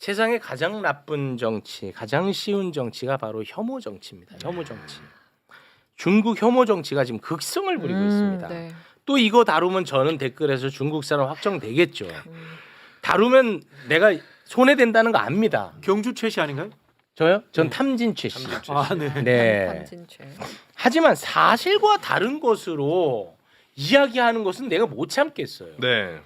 세상에 가장 나쁜 정치, 가장 쉬운 정치가 바로 혐오 정치입니다. 혐오 정치. 중국 혐오 정치가 지금 극성을 부리고 있습니다. 네. 또 이거 다루면 저는 댓글에서 중국 사람 확정되겠죠. 다루면 내가 손해된다는 거 압니다. 경주 최씨 아닌가요? 저요? 전 탐진최 씨. 아, 네. 네. 탐진죄. 하지만 사실과 다른 것으로 이야기하는 것은 내가 못 참겠어요. 네.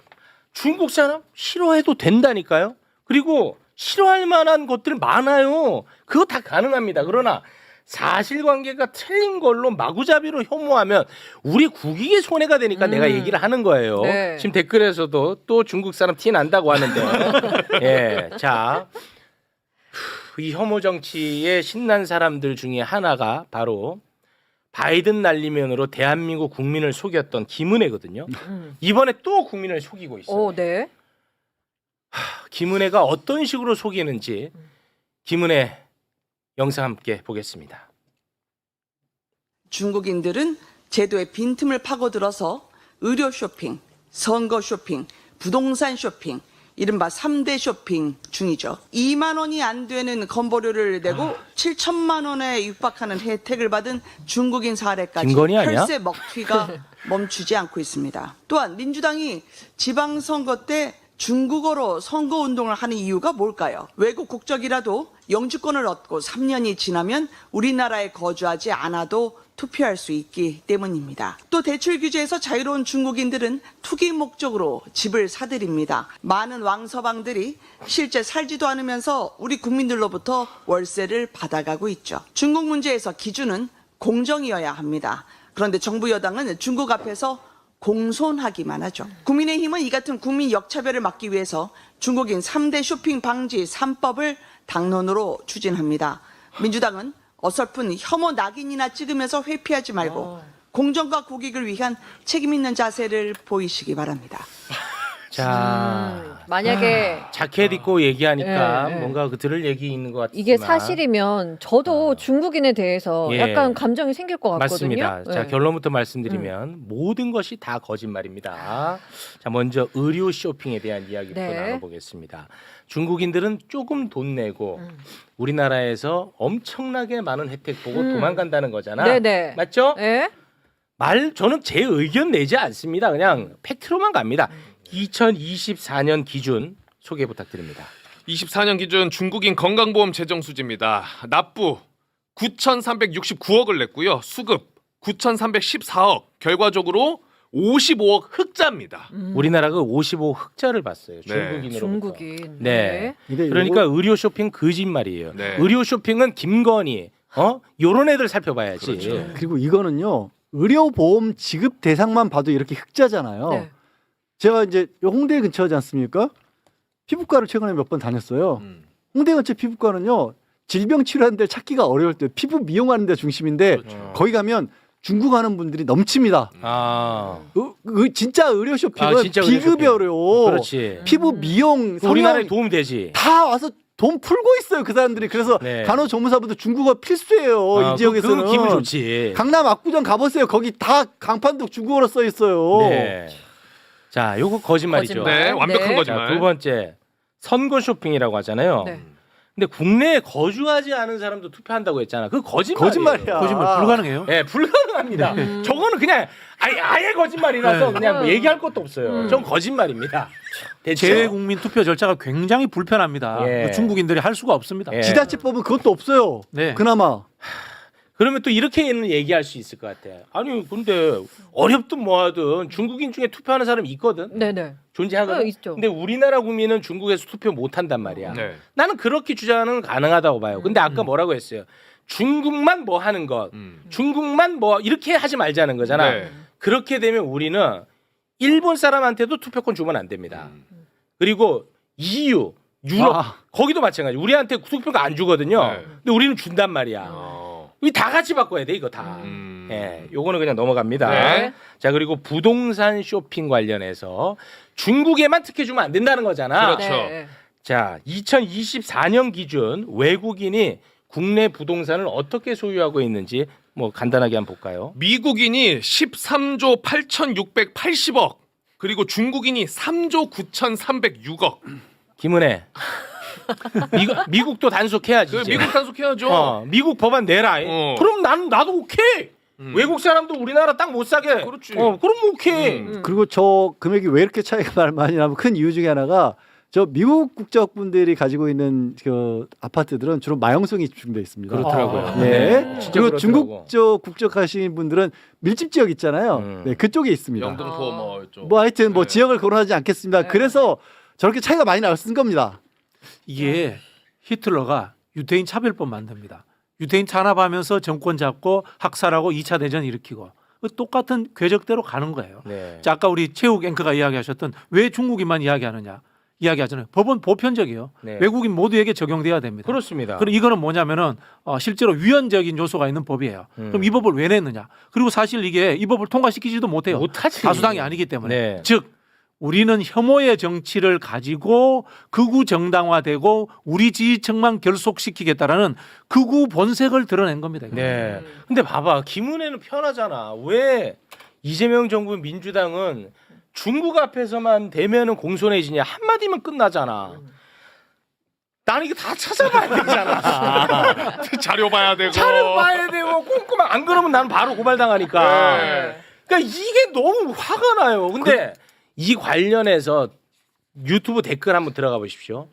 중국 사람 싫어해도 된다니까요. 그리고 싫어할 만한 것들 많아요. 그거 다 가능합니다. 그러나 사실관계가 틀린 걸로 마구잡이로 혐오하면 우리 국익에 손해가 되니까 내가 얘기를 하는 거예요. 네. 지금 댓글에서도 또 중국 사람 티 난다고 하는데, 예, 자, 이 혐오 정치에 신난 사람들 중에 하나가 바로 바이든 날리면으로 대한민국 국민을 속였던 김은혜거든요. 이번에 또 국민을 속이고 있어요. 오, 네. 김은혜가 어떤 식으로 속이는지 김은혜 영상 함께 보겠습니다. 중국인들은 제도의 빈틈을 파고들어서 의료 쇼핑, 선거 쇼핑, 부동산 쇼핑, 이른바 3대 쇼핑 중이죠. 2만 원이 안 되는 건보료를 내고 7천만 원에 육박하는 혜택을 받은 중국인 사례까지 김건희 아니야? 혈세 먹튀가 멈추지 않고 있습니다. 또한 민주당이 지방선거 때 중국어로 선거운동을 하는 이유가 뭘까요? 외국 국적이라도 영주권을 얻고 3년이 지나면 우리나라에 거주하지 않아도 투표할 수 있기 때문입니다. 또 대출 규제에서 자유로운 중국인들은 투기 목적으로 집을 사들입니다. 많은 왕서방들이 실제 살지도 않으면서 우리 국민들로부터 월세를 받아가고 있죠. 중국 문제에서 기준은 공정이어야 합니다. 그런데 정부 여당은 중국 앞에서 공손하기만 하죠. 국민의힘은 이 같은 국민 역차별을 막기 위해서 중국인 3대 쇼핑 방지 3법을 당론으로 추진합니다. 민주당은 어설픈 혐오 낙인이나 찍으면서 회피하지 말고 공정과 국익을 위한 책임 있는 자세를 보이시기 바랍니다. 자, 만약에 자켓 입고 얘기하니까 예, 예. 뭔가 그 들을 얘기 있는 것 같지만 이게 사실이면 저도 중국인에 대해서 예. 약간 감정이 생길 것 같거든요. 맞습니다. 자, 네. 결론부터 말씀드리면 모든 것이 다 거짓말입니다. 자, 먼저 의료 쇼핑에 대한 이야기부터 네. 나눠보겠습니다. 중국인들은 조금 돈 내고 우리나라에서 엄청나게 많은 혜택 보고 도망간다는 거잖아. 네네. 맞죠? 네? 저는 제 의견 내지 않습니다. 그냥 팩트로만 갑니다. 2024년 기준 소개 부탁드립니다. 24년 기준 중국인 건강보험 재정 수지입니다. 납부 9,369억을 냈고요. 수급 9,314억. 결과적으로 55억 흑자입니다. 우리나라가 55 흑자를 봤어요. 네. 중국인으로부터. 중국인. 네. 근데 그러니까 의료 쇼핑 거짓말이에요. 네. 의료 쇼핑은 김건희, 요런 애들 살펴봐야지. 그렇죠. 그리고 이거는요. 의료보험 지급 대상만 봐도 이렇게 흑자잖아요. 네. 제가 이제 홍대 근처지 않습니까? 피부과를 최근에 몇 번 다녔어요. 홍대 근처 피부과는요. 질병 치료하는 데 찾기가 어려울 때 피부 미용하는 데 중심인데 그렇죠. 거기 가면 중국 하는 분들이 넘칩니다. 아, 진짜 의료 쇼핑은 진짜 의료 비급이 쇼핑. 어려워. 그렇지. 피부 미용, 우리나라에 성형 도움이 되지. 다 와서 돈 풀고 있어요 그 사람들이. 그래서 네. 간호조무사분들 중국어 필수예요. 이 지역에서는. 그건 기분 좋지. 강남 압구정 가보세요. 거기 다 강판도 중국어로 써 있어요. 네. 자, 요거 거짓말이죠. 거짓말. 네, 완벽한 네. 거짓말. 자, 두 번째 선거 쇼핑이라고 하잖아요. 네. 근데 국내에 거주하지 않은 사람도 투표한다고 했잖아. 그 거짓말이야. 거짓말 불가능해요? 네, 불가능합니다. 저거는 그냥 아예 거짓말이라서 그냥 뭐 얘기할 것도 없어요. 저건 거짓말입니다. 됐죠? 재외국민 투표 절차가 굉장히 불편합니다. 예. 중국인들이 할 수가 없습니다. 예. 지자체법은 그것도 없어요. 네. 그나마. 그러면 또 이렇게는 얘기할 수 있을 것 같아. 아니 근데 어렵든 뭐하든 중국인 중에 투표하는 사람이 있거든. 네네. 존재하거든. 있죠. 근데 우리나라 국민은 중국에서 투표 못한단 말이야. 네. 나는 그렇게 주장은 가능하다고 봐요. 근데 아까 뭐라고 했어요? 중국만 뭐 하는 것, 중국만 뭐 이렇게 하지 말자는 거잖아. 네. 그렇게 되면 우리는 일본 사람한테도 투표권 주면 안 됩니다. 그리고 EU, 유럽 거기도 마찬가지. 우리한테 투표권 안 주거든요. 네. 근데 우리는 준단 말이야. 이 다 같이 바꿔야 돼 이거 다. 예, 요거는 그냥 넘어갑니다. 네. 자 그리고 부동산 쇼핑 관련해서 중국에만 특혜 주면 안 된다는 거잖아. 그렇죠. 네. 자 2024년 기준 외국인이 국내 부동산을 어떻게 소유하고 있는지 뭐 간단하게 한번 볼까요? 미국인이 13조 8,680억. 그리고 중국인이 3조 9,306억. 김은혜 미국도 단속해야지. 그 이제. 미국 단속해야죠. 미국 법안 내라. 그럼 나도 오케이. 외국 사람도 우리나라 땅 못 사게. 그렇지. 그럼 오케이. 그리고 저 금액이 왜 이렇게 차이가 많이 나면 큰 이유 중에 하나가 저 미국 국적분들이 가지고 있는 그 아파트들은 주로 마용성이 집중돼 있습니다. 그렇더라고요. 네. 진짜 그리고 그렇더라고. 중국 쪽 국적하신 분들은 밀집 지역 있잖아요. 네, 그쪽에 있습니다. 영등포 뭐 이쪽. 뭐 하여튼 뭐 네. 지역을 거론하지 않겠습니다. 그래서 저렇게 차이가 많이 나쓴 겁니다. 이게 히틀러가 유대인 차별법 만듭니다. 유대인 탄압하면서 정권 잡고 학살하고 2차 대전 일으키고 똑같은 궤적대로 가는 거예요. 네. 자, 아까 우리 최욱 앵커가 이야기하셨던 왜 중국인만 이야기하느냐 이야기하잖아요. 법은 보편적이에요. 네. 외국인 모두에게 적용돼야 됩니다. 그렇습니다. 그럼 이거는 뭐냐면은 실제로 위헌적인 요소가 있는 법이에요. 그럼 이 법을 왜 냈느냐? 그리고 사실 이게 이 법을 통과시키지도 못해요. 못하지. 다수당이 아니기 때문에. 네. 즉 우리는 혐오의 정치를 가지고 극우 정당화되고 우리 지지층만 결속시키겠다라는 극우 본색을 드러낸 겁니다. 이거. 네. 근데 봐봐. 김은혜는 편하잖아. 왜 이재명 정부 민주당은 중국 앞에서만 되면은 공손해지냐? 한마디면 끝나잖아. 나는 이거 다 찾아봐야 되잖아. 자료 봐야 되고. 차를 봐야 되고 꼼꼼한 안 그러면 나는 바로 고발당하니까. 네. 그러니까 이게 너무 화가 나요. 근데 이 관련해서 유튜브 댓글 한번 들어가 보십시오.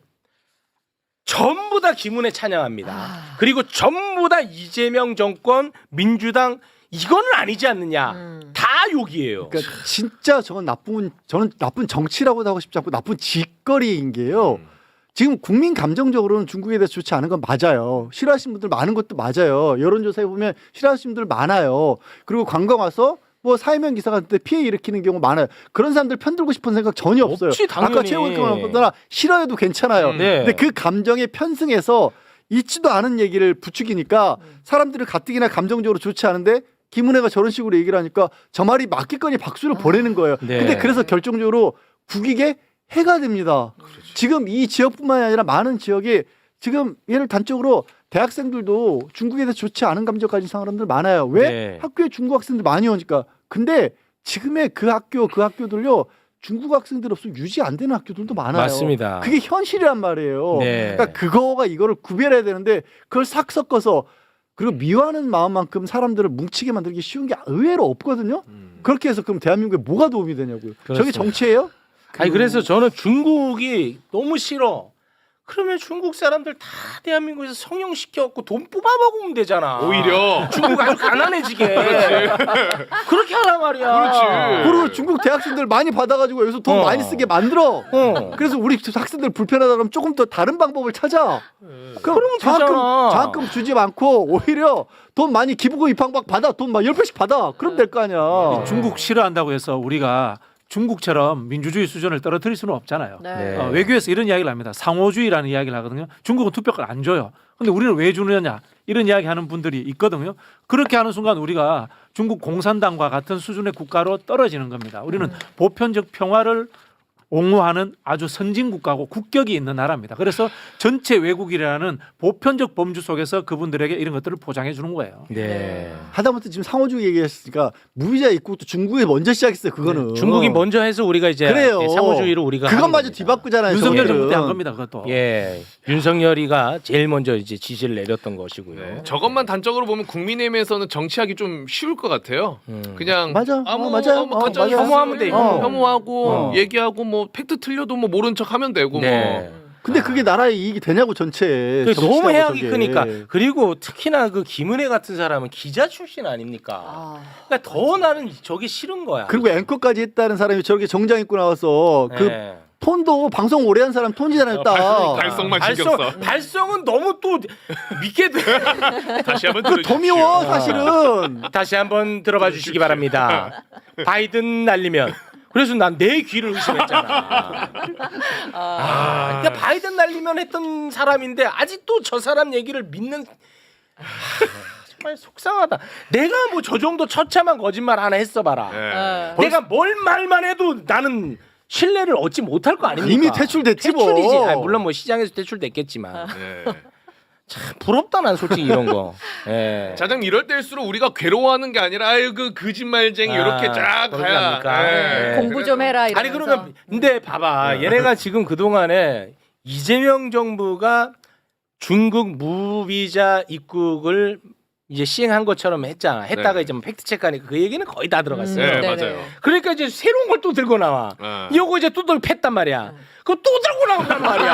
전부 다 김은혜 찬양합니다. 그리고 전부 다 이재명 정권 민주당 이거는 아니지 않느냐. 다 욕이에요. 그러니까 진짜 저는 나쁜 정치라고 하고 싶지 않고 나쁜 짓거리인 게요. 지금 국민 감정적으로는 중국에 대해서 좋지 않은 건 맞아요. 싫어하시는 분들 많은 것도 맞아요. 여론조사에 보면 싫어하시는 분들 많아요. 그리고 관광 와서 뭐 사회면 기사가 때 피해 일으키는 경우 많아요. 그런 사람들 편들고 싶은 생각 전혀 없어요. 없지, 당연히. 아까 최고위원님 보다 싫어해도 괜찮아요. 네. 근데 그 감정에 편승해서 있지도 않은 얘기를 부추기니까 사람들을 가뜩이나 감정적으로 좋지 않은데 김은혜가 저런 식으로 얘기를 하니까 저 말이 맞겠거니 박수를 보내는 거예요. 네. 근데 그래서 결정적으로 국익에 해가 됩니다. 지금 이 지역뿐만이 아니라 많은 지역이 지금 예를 단적으로 대학생들도 중국에 대해서 좋지 않은 감정 가진 사람들 많아요. 왜? 네. 학교에 중국 학생들 많이 오니까. 근데 지금의 그 학교들요 중국 학생들 없으면 유지 안 되는 학교들도 많아요. 맞습니다. 그게 현실이란 말이에요. 네. 그러니까 그거가 이거를 구별해야 되는데 그걸 싹 섞어서 그리고 미워하는 마음만큼 사람들을 뭉치게 만들기 쉬운 게 의외로 없거든요. 그렇게 해서 그럼 대한민국에 뭐가 도움이 되냐고요. 저게 그렇습니다. 정치예요? 아니 그래서 저는 중국이 너무 싫어. 그러면 중국 사람들 다 대한민국에서 성형시켜갖고 돈 뽑아먹으면 되잖아. 오히려. 중국 아주 가난해지게. 그렇게 하란 말이야. 그렇지. 그리고 중국 대학생들 많이 받아가지고 여기서 돈 많이 쓰게 만들어. 그래서 우리 학생들 불편하다 그러면 조금 더 다른 방법을 찾아. 그럼 되잖아. 장학금 주지 않고 오히려 돈 많이 기부금 입학박 받아. 돈 막 10배씩 받아. 그럼 될 거 아니야. 중국 싫어한다고 해서 우리가 중국처럼 민주주의 수준을 떨어뜨릴 수는 없잖아요. 네. 외교에서 이런 이야기를 합니다. 상호주의라는 이야기를 하거든요. 중국은 투표권 안 줘요. 근데 우리는 왜 주느냐 이런 이야기 하는 분들이 있거든요. 그렇게 하는 순간 우리가 중국 공산당과 같은 수준의 국가로 떨어지는 겁니다. 우리는 보편적 평화를 옹호하는 아주 선진 국가고 국격이 있는 나라입니다. 그래서 전체 외국이라는 보편적 범주 속에서 그분들에게 이런 것들을 보장해 주는 거예요. 네. 하다못해 지금 상호주의 얘기했으니까 무비자 입국도 중국이 먼저 시작했어요. 그거는 중국이 먼저 해서 우리가 이제 그래요. 상호주의로 우리가 그것마저 뒤바꾸잖아요. 윤석열 저거는. 정부 때 한 겁니다. 그것도. 예, 윤석열이가 제일 먼저 이제 지시를 내렸던 것이고요. 네. 저것만 단적으로 보면 국민의힘에서는 정치하기 좀 쉬울 것 같아요. 그냥 맞아. 아무 맞아요. 간단히 맞아요. 혐오하면 돼. 혐오하고 얘기하고 뭐 팩트 틀려도 뭐 모른 척 하면 되고 네. 뭐. 근데 그게 나라의 이익이 되냐고 전체에. 그게 너무 정치하고 해악이 저게. 크니까. 그리고 특히나 그 김은혜 같은 사람은 기자 출신 아닙니까? 그러니까 더 나는 저게 싫은 거야. 그리고 앵커까지 했다는 사람이 저렇게 정장 입고 나와서 그 네. 톤도 방송 오래 한 사람 톤이잖아요. 딱. 발성만 신경 써. 발성은 너무 또 믿게 돼. 다시 한번 그 더 미워 사실은. 다시 한번 들어봐 주시기 바랍니다. 바이든 날리면. 그래서 난 내 귀를 의심했잖아. 그러니까 바이든 날리면 했던 사람인데 아직도 저 사람 얘기를 믿는. 정말 속상하다. 내가 뭐 저 정도 처참한 거짓말 하나 했어봐라. 네. 내가 뭘 말만 해도 나는 신뢰를 얻지 못할 거 아닙니까? 이미 퇴출됐지 뭐. 퇴출이지. 물론 뭐 시장에서 퇴출됐겠지만. 네. 참 부럽다 난 솔직히 이런 거. 예. 자장 이럴 때일수록 우리가 괴로워하는 게 아니라 아유 그 거짓말쟁이 이렇게 쫙 가야. 그러니까. 네. 네. 공부 좀 해라 이러면서. 아니 그러면 근데 봐봐 얘네가 지금 그 동안에 이재명 정부가 중국 무비자 입국을 이제 시행한 것처럼 했다가 네. 이제 뭐 팩트 체크하니까 그 얘기는 거의 다 들어갔어요. 네, 네네. 맞아요. 그러니까 이제 새로운 걸 또 들고 나와. 이거 이제 또 팼단 말이야. 그거 또 들고 나온단 말이야.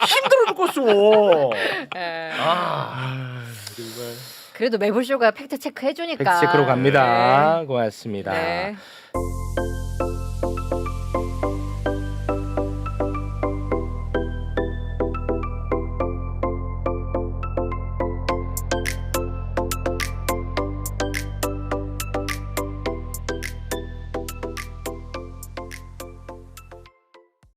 힘들어 죽겠어. 예. 정말. 그래도 매불쇼가 팩트 체크 해주니까. 팩트 체크로 갑니다. 고맙습니다. 네.